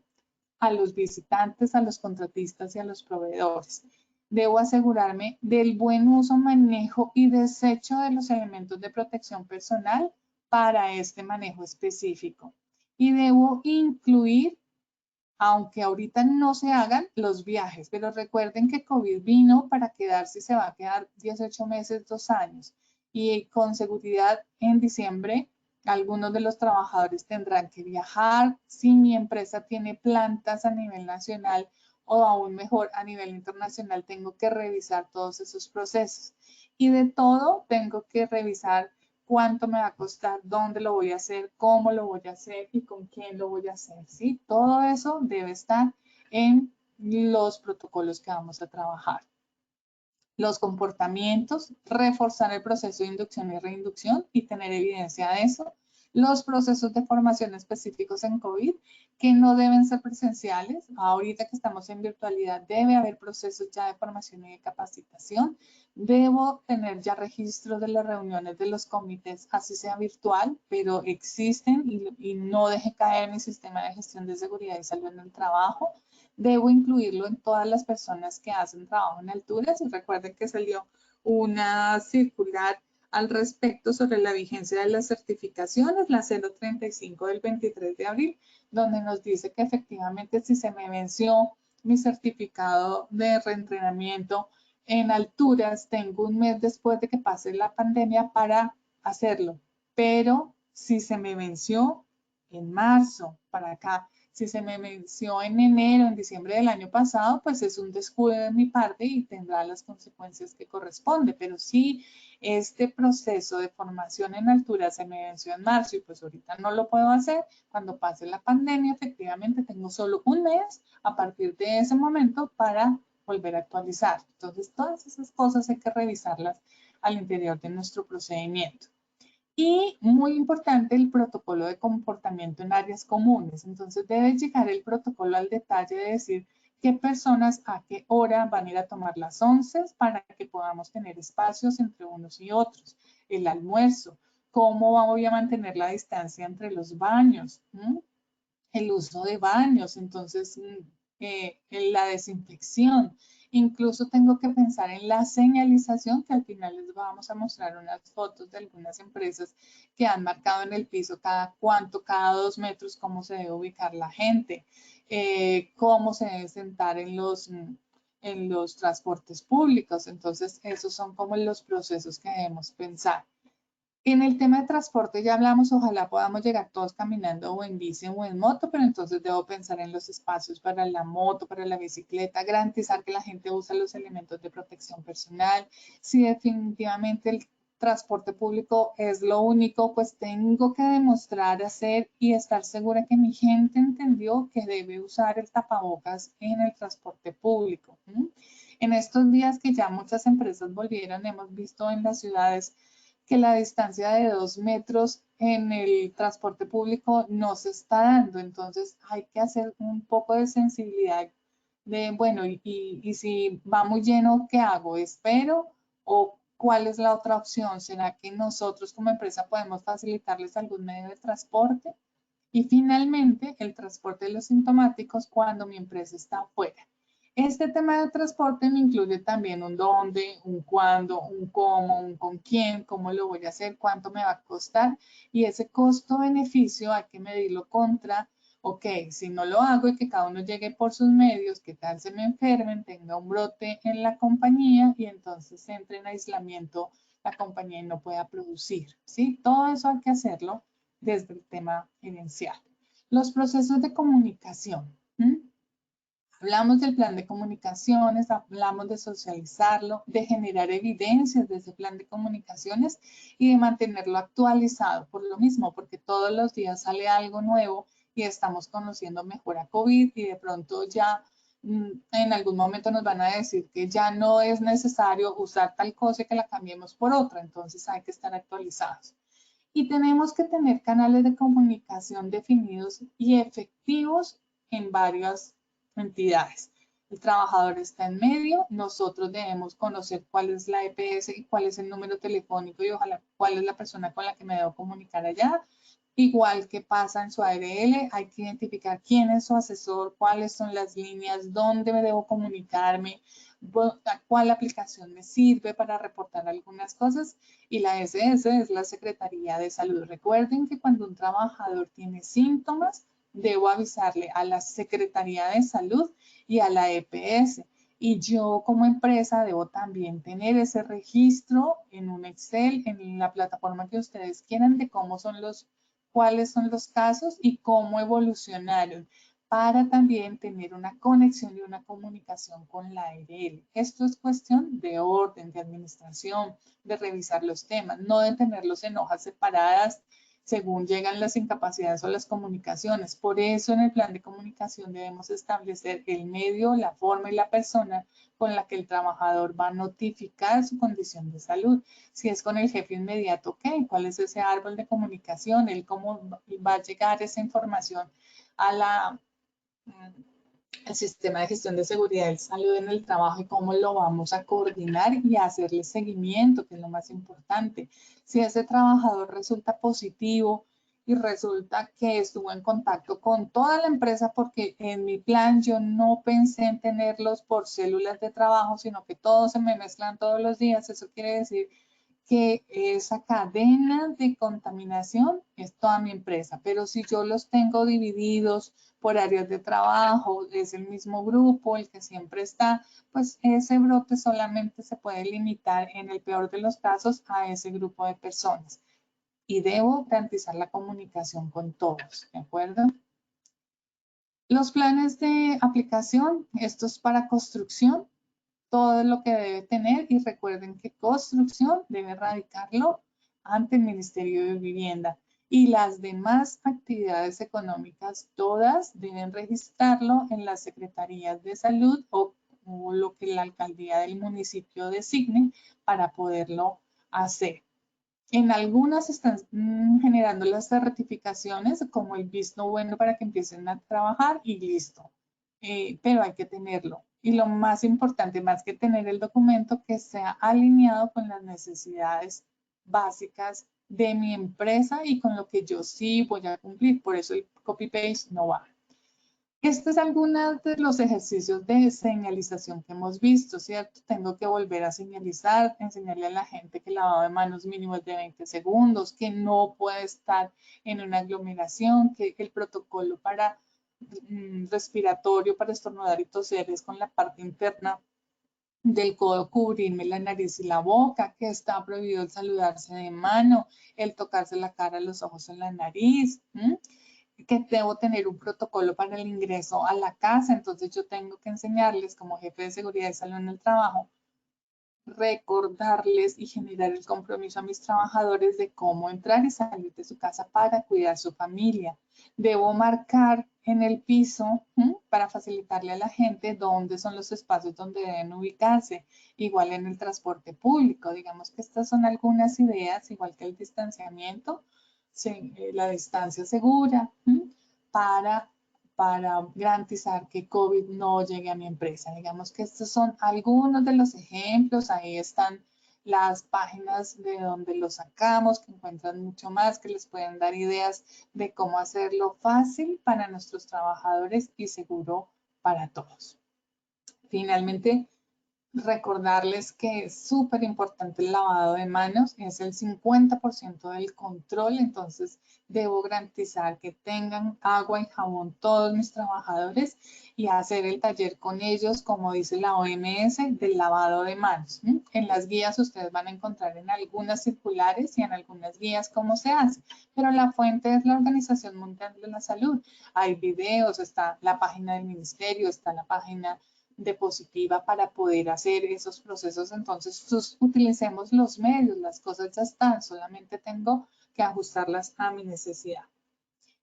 a los visitantes, a los contratistas y a los proveedores. Debo asegurarme del buen uso, manejo y desecho de los elementos de protección personal para este manejo específico. Y debo incluir, aunque ahorita no se hagan, los viajes, pero recuerden que COVID vino para quedarse y se va a quedar 18 meses, 2 años. Y con seguridad en diciembre, algunos de los trabajadores tendrán que viajar. Si mi empresa tiene plantas a nivel nacional o aún mejor a nivel internacional, tengo que revisar todos esos procesos. Y de todo, tengo que revisar cuánto me va a costar, dónde lo voy a hacer, cómo lo voy a hacer y con quién lo voy a hacer, ¿sí? Todo eso debe estar en los protocolos que vamos a trabajar. Los comportamientos, reforzar el proceso de inducción y reinducción y tener evidencia de eso. Los procesos de formación específicos en COVID, que no deben ser presenciales. Ahorita que estamos en virtualidad, debe haber procesos ya de formación y de capacitación. Debo tener ya registro de las reuniones de los comités, así sea virtual, pero existen y no deje caer mi sistema de gestión de seguridad y salud en el trabajo. Debo incluirlo en todas las personas que hacen trabajo en alturas. Y recuerden que salió una circular al respecto sobre la vigencia de las certificaciones, la 035 del 23 de abril, donde nos dice que efectivamente si se me venció mi certificado de reentrenamiento en alturas, tengo un mes después de que pase la pandemia para hacerlo. Pero si se me venció en marzo para acá, si se me venció en enero, en diciembre del año pasado, pues es un descuido de mi parte y tendrá las consecuencias que corresponde. Pero si este proceso de formación en altura se me venció en marzo y pues ahorita no lo puedo hacer, cuando pase la pandemia, efectivamente tengo solo un mes a partir de ese momento para volver a actualizar. Entonces, todas esas cosas hay que revisarlas al interior de nuestro procedimiento. Y muy importante, el protocolo de comportamiento en áreas comunes. Entonces debe llegar el protocolo al detalle de decir qué personas a qué hora van a ir a tomar las onces para que podamos tener espacios entre unos y otros. El almuerzo, cómo voy a mantener la distancia entre los baños, el uso de baños, entonces la desinfección. Incluso tengo que pensar en la señalización, que al final les vamos a mostrar unas fotos de algunas empresas que han marcado en el piso cada 2 metros, cómo se debe ubicar la gente, cómo se debe sentar en los transportes públicos. Entonces, esos son como los procesos que debemos pensar. En el tema de transporte ya hablamos, ojalá podamos llegar todos caminando o en bici o en moto, pero entonces debo pensar en los espacios para la moto, para la bicicleta, garantizar que la gente usa los elementos de protección personal. Si definitivamente el transporte público es lo único, pues tengo que demostrar, hacer y estar segura que mi gente entendió que debe usar el tapabocas en el transporte público. En estos días que ya muchas empresas volvieron, hemos visto en las ciudades que la distancia de 2 metros en el transporte público no se está dando. Entonces hay que hacer un poco de sensibilidad de, bueno, y si va muy lleno, ¿qué hago? ¿Espero? ¿O cuál es la otra opción? ¿Será que nosotros como empresa podemos facilitarles algún medio de transporte? Y finalmente, el transporte de los sintomáticos cuando mi empresa está afuera. Este tema de transporte me incluye también un dónde, un cuándo, un cómo, un con quién, cómo lo voy a hacer, cuánto me va a costar. Y ese costo-beneficio hay que medirlo contra, ok, si no lo hago y que cada uno llegue por sus medios, que tal se me enfermen, tenga un brote en la compañía y entonces entre en aislamiento la compañía y no pueda producir, ¿sí? Todo eso hay que hacerlo desde el tema gerencial. Los procesos de comunicación. Hablamos del plan de comunicaciones, hablamos de socializarlo, de generar evidencias de ese plan de comunicaciones y de mantenerlo actualizado por lo mismo, porque todos los días sale algo nuevo y estamos conociendo mejor a COVID y de pronto ya en algún momento nos van a decir que ya no es necesario usar tal cosa y que la cambiemos por otra, entonces hay que estar actualizados. Y tenemos que tener canales de comunicación definidos y efectivos en varias entidades. El trabajador está en medio, nosotros debemos conocer cuál es la EPS y cuál es el número telefónico y ojalá cuál es la persona con la que me debo comunicar allá. Igual que pasa en su ARL, hay que identificar quién es su asesor, cuáles son las líneas, dónde me debo comunicarme, cuál aplicación me sirve para reportar algunas cosas. Y la SS es la Secretaría de Salud. Recuerden que cuando un trabajador tiene síntomas, debo avisarle a la Secretaría de Salud y a la EPS. Y yo como empresa debo también tener ese registro en un Excel, en la plataforma que ustedes quieran, de cómo son cuáles son los casos y cómo evolucionaron, para también tener una conexión y una comunicación con la ARL. Esto es cuestión de orden, de administración, de revisar los temas, no de tenerlos en hojas separadas según llegan las incapacidades o las comunicaciones. Por eso en el plan de comunicación debemos establecer el medio, la forma y la persona con la que el trabajador va a notificar su condición de salud. Si es con el jefe inmediato, ok, ¿cuál es ese árbol de comunicación? ¿Cómo va a llegar esa información al sistema de gestión de seguridad y salud en el trabajo y cómo lo vamos a coordinar y a hacerle seguimiento, que es lo más importante? Si ese trabajador resulta positivo y resulta que estuvo en contacto con toda la empresa, porque en mi plan yo no pensé en tenerlos por células de trabajo, sino que todos se me mezclan todos los días, eso quiere decir que esa cadena de contaminación es toda mi empresa. Pero si yo los tengo divididos por áreas de trabajo, es el mismo grupo el que siempre está, pues ese brote solamente se puede limitar en el peor de los casos a ese grupo de personas. Y debo garantizar la comunicación con todos, ¿de acuerdo? Los planes de aplicación, esto es para construcción, todo lo que debe tener, y recuerden que construcción debe erradicarlo ante el Ministerio de Vivienda, y las demás actividades económicas todas deben registrarlo en las secretarías de salud o lo que la alcaldía del municipio designe para poderlo hacer. En algunas están generando las certificaciones como el visto bueno para que empiecen a trabajar y listo. Pero hay que tenerlo. Y lo más importante, más que tener el documento, que sea alineado con las necesidades básicas de mi empresa y con lo que yo sí voy a cumplir. Por eso el copy-paste no va. Este es algunos de los ejercicios de señalización que hemos visto, ¿cierto? Tengo que volver a señalizar, enseñarle a la gente que el lavado de manos mínimo es de 20 segundos, que no puede estar en una aglomeración, que el protocolo para respiratorio, para estornudar y toser es con la parte interna del codo, cubrirme la nariz y la boca, que está prohibido el saludarse de mano, el tocarse la cara, los ojos en la nariz, que debo tener un protocolo para el ingreso a la casa. Entonces yo tengo que enseñarles como jefe de seguridad y salud en el trabajo, recordarles y generar el compromiso a mis trabajadores de cómo entrar y salir de su casa para cuidar su familia. Debo marcar en el piso para facilitarle a la gente dónde son los espacios donde deben ubicarse. Igual en el transporte público, digamos que estas son algunas ideas, igual que el distanciamiento, la distancia segura para garantizar que COVID no llegue a mi empresa. Digamos que estos son algunos de los ejemplos. Ahí están las páginas de donde lo sacamos, que encuentran mucho más, que les pueden dar ideas de cómo hacerlo fácil para nuestros trabajadores y seguro para todos. Finalmente, recordarles que es súper importante el lavado de manos, es el 50% del control, entonces debo garantizar que tengan agua y jabón todos mis trabajadores y hacer el taller con ellos, como dice la OMS, del lavado de manos. En las guías ustedes van a encontrar en algunas circulares y en algunas guías cómo se hace, pero la fuente es la Organización Mundial de la Salud. Hay videos, está la página del ministerio, está la página de Positiva para poder hacer esos procesos. Entonces, utilicemos los medios, las cosas ya están, solamente tengo que ajustarlas a mi necesidad.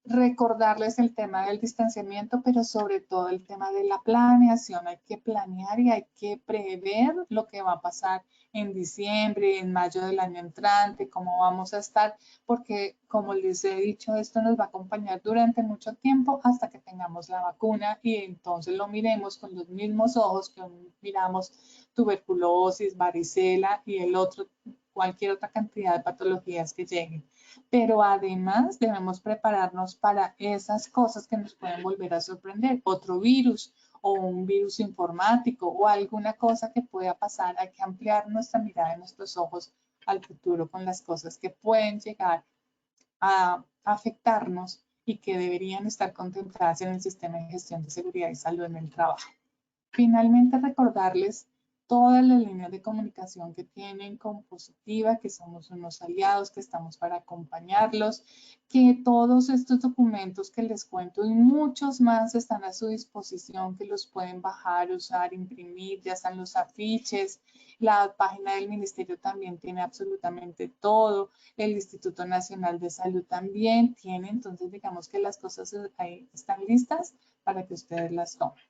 Recordarles el tema del distanciamiento, pero sobre todo el tema de la planeación. Hay que planear y hay que prever lo que va a pasar en diciembre, en mayo del año entrante, cómo vamos a estar, porque como les he dicho, esto nos va a acompañar durante mucho tiempo hasta que tengamos la vacuna y entonces lo miremos con los mismos ojos que miramos tuberculosis, varicela y cualquier otra cantidad de patologías que lleguen. Pero además debemos prepararnos para esas cosas que nos pueden volver a sorprender, otro virus o un virus informático o alguna cosa que pueda pasar. Hay que ampliar nuestra mirada y nuestros ojos al futuro con las cosas que pueden llegar a afectarnos y que deberían estar contempladas en el sistema de gestión de seguridad y salud en el trabajo. Finalmente, recordarles todas las líneas de comunicación que tienen con Positiva, que somos unos aliados, que estamos para acompañarlos, que todos estos documentos que les cuento y muchos más están a su disposición, que los pueden bajar, usar, imprimir, ya están los afiches, la página del Ministerio también tiene absolutamente todo, el Instituto Nacional de Salud también tiene, entonces digamos que las cosas ahí están listas para que ustedes las tomen.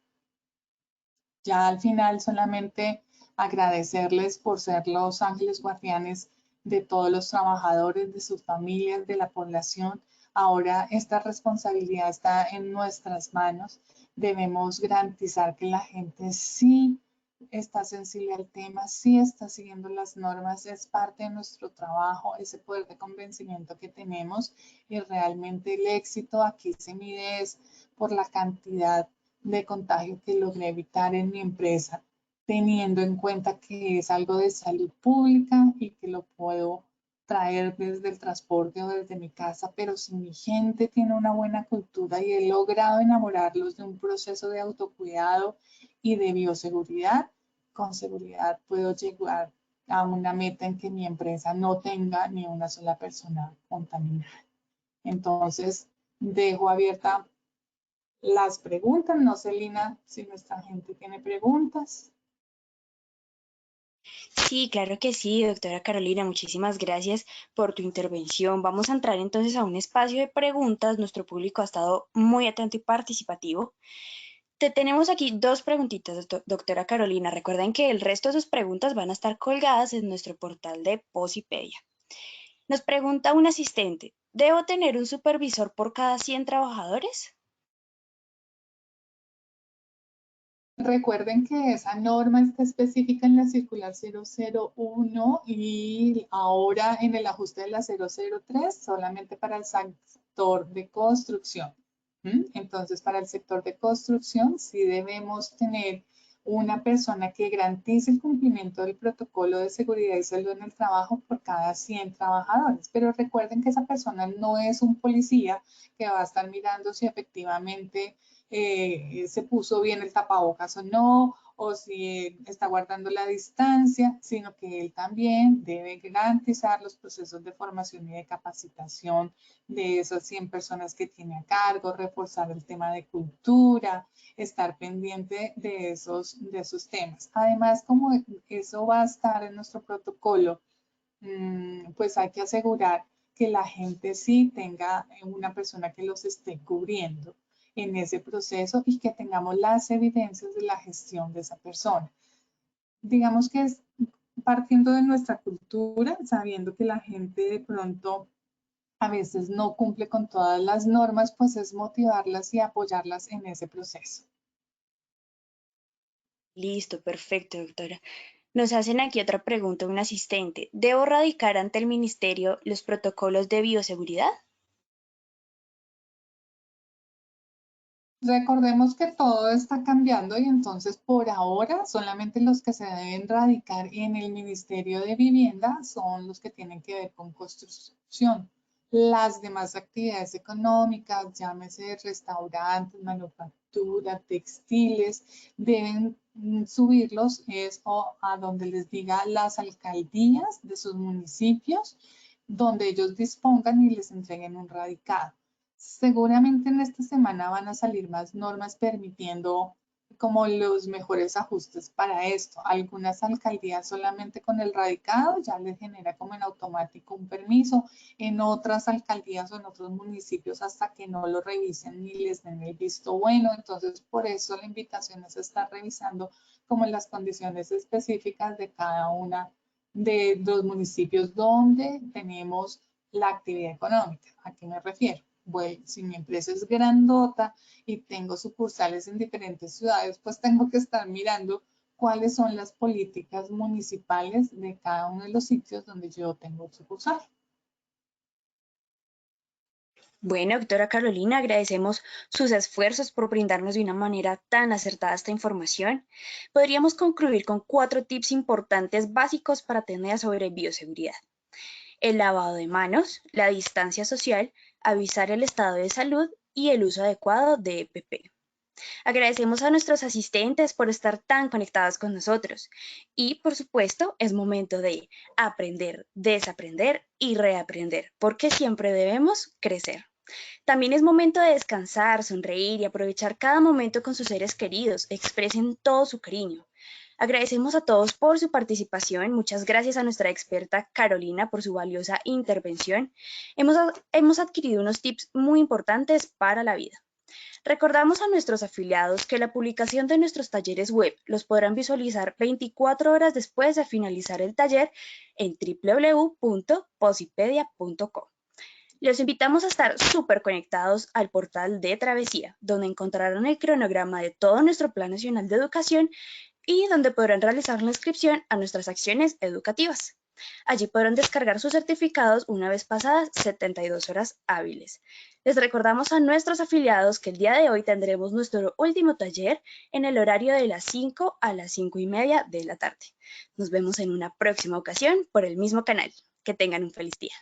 Ya al final solamente agradecerles por ser los ángeles guardianes de todos los trabajadores, de sus familias, de la población. Ahora esta responsabilidad está en nuestras manos. Debemos garantizar que la gente sí está sensible al tema, sí está siguiendo las normas, es parte de nuestro trabajo, ese poder de convencimiento que tenemos y realmente el éxito aquí se mide es por la cantidad de contagio que logré evitar en mi empresa, teniendo en cuenta que es algo de salud pública y que lo puedo traer desde el transporte o desde mi casa, pero si mi gente tiene una buena cultura y he logrado enamorarlos de un proceso de autocuidado y de bioseguridad, con seguridad puedo llegar a una meta en que mi empresa no tenga ni una sola persona contaminada. Entonces, dejo abierta las preguntas. No sé, Lina, si nuestra gente tiene preguntas. Sí, claro que sí, doctora Carolina, muchísimas gracias por tu intervención. Vamos a entrar entonces a un espacio de preguntas. Nuestro público ha estado muy atento y participativo. Te tenemos aquí dos preguntitas, doctora Carolina. Recuerden que el resto de sus preguntas van a estar colgadas en nuestro portal de Posipedia. Nos pregunta un asistente, ¿debo tener un supervisor por cada 100 trabajadores? Recuerden que esa norma está específica en la circular 001 y ahora en el ajuste de la 003 solamente para el sector de construcción. Entonces, para el sector de construcción sí debemos tener una persona que garantice el cumplimiento del protocolo de seguridad y salud en el trabajo por cada 100 trabajadores. Pero recuerden que esa persona no es un policía que va a estar mirando si efectivamente se puso bien el tapabocas o no, o si está guardando la distancia, sino que él también debe garantizar los procesos de formación y de capacitación de esas 100 personas que tiene a cargo, reforzar el tema de cultura, estar pendiente de esos temas. Además, como eso va a estar en nuestro protocolo, pues hay que asegurar que la gente sí tenga una persona que los esté cubriendo en ese proceso y que tengamos las evidencias de la gestión de esa persona. Digamos que es partiendo de nuestra cultura, sabiendo que la gente de pronto a veces no cumple con todas las normas, pues es motivarlas y apoyarlas en ese proceso. Listo, perfecto, doctora. Nos hacen aquí otra pregunta, un asistente. ¿Debo radicar ante el ministerio los protocolos de bioseguridad? Recordemos que todo está cambiando y entonces por ahora solamente los que se deben radicar en el Ministerio de Vivienda son los que tienen que ver con construcción. Las demás actividades económicas, llámese restaurantes, manufactura, textiles, deben subirlos a donde les diga las alcaldías de sus municipios, donde ellos dispongan y les entreguen un radicado. Seguramente en esta semana van a salir más normas permitiendo como los mejores ajustes para esto. Algunas alcaldías solamente con el radicado ya les genera como en automático un permiso. En otras alcaldías o en otros municipios hasta que no lo revisen ni les den el visto bueno. Entonces, por eso la invitación es estar revisando como las condiciones específicas de cada una de los municipios donde tenemos la actividad económica. ¿A qué me refiero? Bueno, si mi empresa es grandota y tengo sucursales en diferentes ciudades, pues tengo que estar mirando cuáles son las políticas municipales de cada uno de los sitios donde yo tengo sucursal. Bueno, doctora Carolina, agradecemos sus esfuerzos por brindarnos de una manera tan acertada esta información. Podríamos concluir con 4 tips importantes básicos para tener sobre bioseguridad: el lavado de manos, la distancia social, avisar el estado de salud y el uso adecuado de EPP. Agradecemos a nuestros asistentes por estar tan conectados con nosotros y, por supuesto, es momento de aprender, desaprender y reaprender, porque siempre debemos crecer. También es momento de descansar, sonreír y aprovechar cada momento con sus seres queridos. Expresen todo su cariño. Agradecemos a todos por su participación. Muchas gracias a nuestra experta Carolina por su valiosa intervención. Hemos adquirido unos tips muy importantes para la vida. Recordamos a nuestros afiliados que la publicación de nuestros talleres web los podrán visualizar 24 horas después de finalizar el taller en www.posipedia.com. Los invitamos a estar súper conectados al portal de Travesía, donde encontrarán el cronograma de todo nuestro Plan Nacional de Educación y donde podrán realizar la inscripción a nuestras acciones educativas. Allí podrán descargar sus certificados una vez pasadas 72 horas hábiles. Les recordamos a nuestros afiliados que el día de hoy tendremos nuestro último taller en el horario de las 5 a las 5:30 de la tarde. Nos vemos en una próxima ocasión por el mismo canal. Que tengan un feliz día.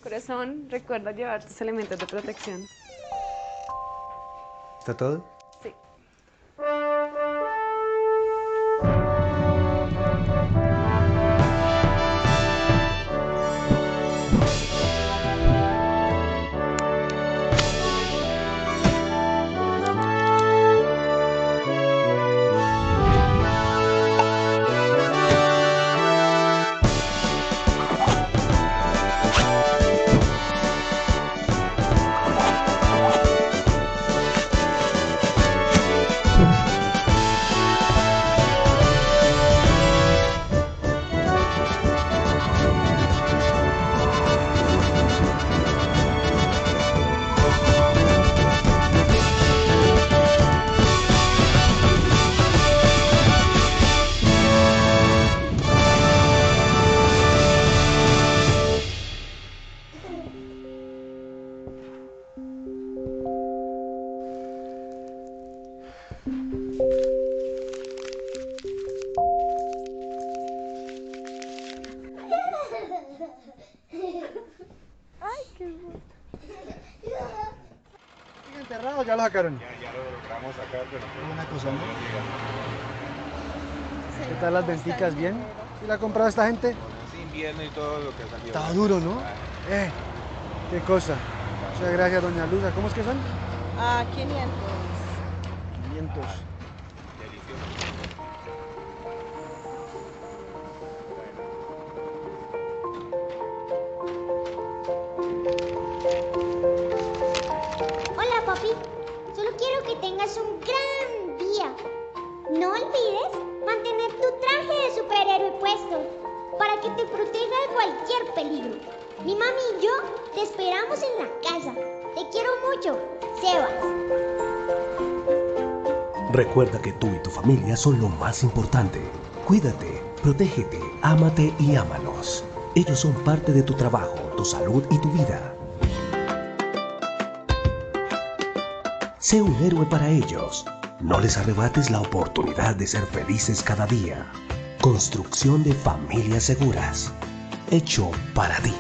Corazón, recuerda llevar tus elementos de protección. ¿Está todo? Sí. Enterrado, ya lo sacaron. Ya lo logramos sacar, pero Buena cosa, ¿no? ¿Qué tal las venticas? ¿Bien? ¿Sí la ha comprado esta gente? es invierno y todo lo que ha salido. Está duro, ¿no? Qué cosa. Muchas gracias, doña Luza. ¿Cómo es que son? 500. 500. Delicioso. Hola, papi. Solo quiero que tengas un gran día. No olvides mantener tu traje de superhéroe puesto para que te proteja de cualquier peligro. Mi mami y yo te esperamos en la casa. Te quiero mucho, Sebas. Recuerda que tú y tu familia son lo más importante. Cuídate, protégete, ámate y ámalos. Ellos son parte de tu trabajo, tu salud y tu vida. Sé un héroe para ellos. No les arrebates la oportunidad de ser felices cada día. Construcción de familias seguras. Hecho para ti.